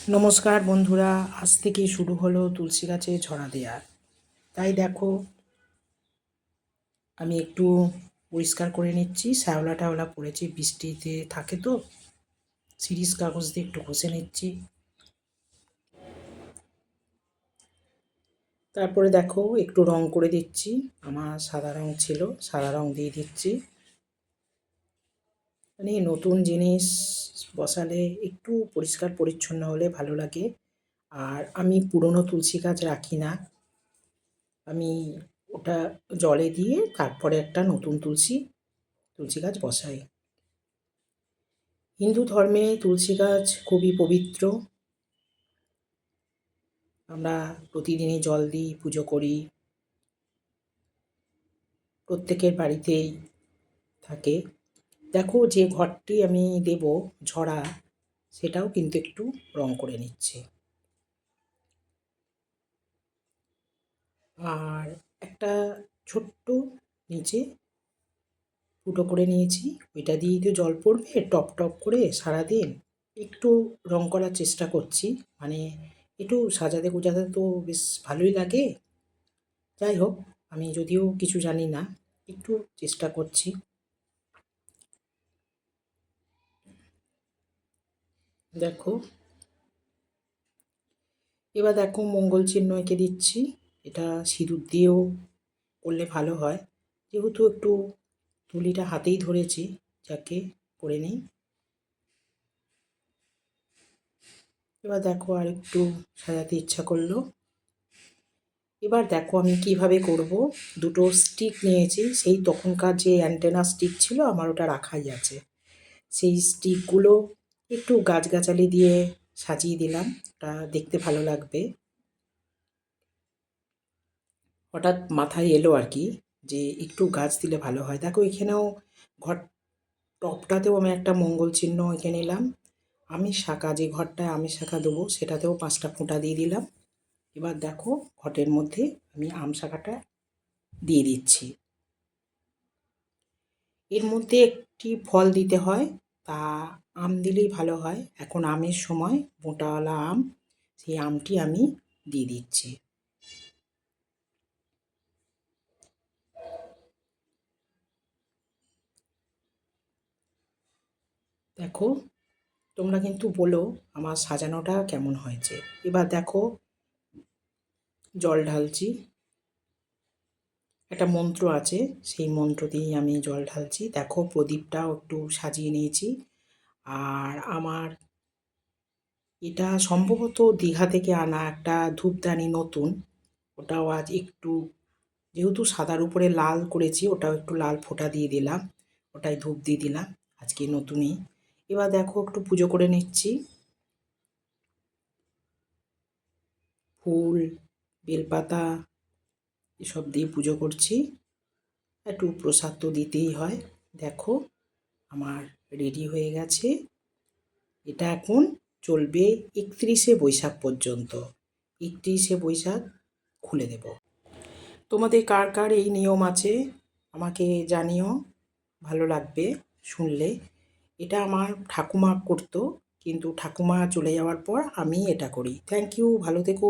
নমস্কার বন্ধুরা, আজ থেকেই শুরু হলো তুলসী গাছে ঝরা দেওয়া। তাই দেখো, আমি একটু পরিষ্কার করে নিচ্ছি। শ্যাওলা ট্যাওলা পড়েছে, বৃষ্টিতে থাকে তো, সিরিজ কাগজ দিয়ে একটু ঘষে নিচ্ছি। তারপরে দেখো একটু রং করে দিচ্ছি। আমার সাদা রং ছিল, সাদা রং দিয়ে দিচ্ছি। মানে নতুন জিনিস বসালে একটু পরিষ্কার পরিচ্ছন্ন হলে ভালো লাগে। আর আমি পুরনো তুলসী গাছ রাখি না, আমি ওটা জলে দিয়ে তারপরে একটা নতুন তুলসী গাছ বসাই। হিন্দু ধর্মে তুলসী গাছ খুবই পবিত্র। আমরা প্রতিদিনই জল দিই, পুজো করি, প্রত্যেকের বাড়িতেই থাকে। দেখো, যে ঘরটি আমি দেব ঝরা, সেটাও কিন্তু একটু রং করে নিচ্ছে। আর একটা ছোট্ট নিচে ফুটো করে নিয়েছি, ওইটা দিয়েই তো জল পড়বে টপ টপ করে সারাদিন। একটু রং করার চেষ্টা করছি, মানে একটু সাজাতে গোজাতে তো বেশ ভালোই লাগে। যাই হোক, আমি যদিও কিছু জানি না, একটু চেষ্টা করছি। দেখো, এবার দেখো মঙ্গল চিহ্ন এঁকে দিচ্ছি। এটা সিঁদুর দিয়েও করলে ভালো হয়, যেহেতু একটু তুলিটা হাতেই ধরেছি, যাকে করে নিই। এবার দেখো আর একটু সাজাতে ইচ্ছা করলো। এবার দেখো আমি কিভাবে করব। দুটো স্টিক নিয়েছি, সেই তখনকার যে অ্যান্টেনা স্টিক ছিল আমার, ওটা রাখাই আছে। সেই স্টিকগুলো একটু গাছগাছালি দিয়ে সাজিয়ে দিলাম, ওটা দেখতে ভালো লাগবে। হঠাৎ মাথায় এলো আর কি, যে একটু গাছ দিলে ভালো হয়। দেখো এখানেও ঘর টপটাতেও আমি একটা মঙ্গল চিহ্ন এঁকে নিলাম। আমের শাখা, যে ঘরটায় আমের শাখা দেবো সেটাতেও 5টা ফোঁটা দিয়ে দিলাম। এবার দেখো ঘটের মধ্যে আমি আম শাখাটা দিয়ে দিচ্ছি। এর মধ্যে একটি ফল দিতে হয়, তা আম দিলেই ভালো হয়। এখন আমের সময়, মোটাওয়ালা আম, সেই আমটি আমি দিয়ে দিচ্ছি। দেখো, তোমরা কিন্তু বলো আমার সাজানোটা কেমন হয়েছে। এবার দেখো জল ঢালছি, একটা মন্ত্র আছে, সেই মন্ত্র দিয়েই আমি জল ঢালছি। দেখো প্রদীপটাও একটু সাজিয়ে নিয়েছি। আর আমার এটা সম্ভবত দীঘা থেকে আনা একটা ধূপদানি নতুন, ওটাও আজ একটু, যেহেতু সাদার উপরে লাল করেছি, ওটাও একটু লাল ফোঁটা দিয়ে দিলাম, ওটাই ধূপ দিয়ে দিলাম, আজকে নতুনই। এবার দেখো একটু পুজো করে নিচ্ছি। ফুল, বেলপাতা এসব দিয়ে পুজো করছি। একটু প্রসাদ তো দিতেই হয়। দেখো আমার রেডি হয়ে গেছে। এটা এখন চলবে 31শে বৈশাখ পর্যন্ত। 31শে বৈশাখ খুলে দেব। তোমাদের কার কার এই নিয়ম আছে আমাকে জানিও, ভালো লাগবে শুনলে। এটা আমার ঠাকুমা করতো, কিন্তু ঠাকুমা চলে যাওয়ার পর আমি এটা করি। থ্যাংক ইউ, ভালো থেকো।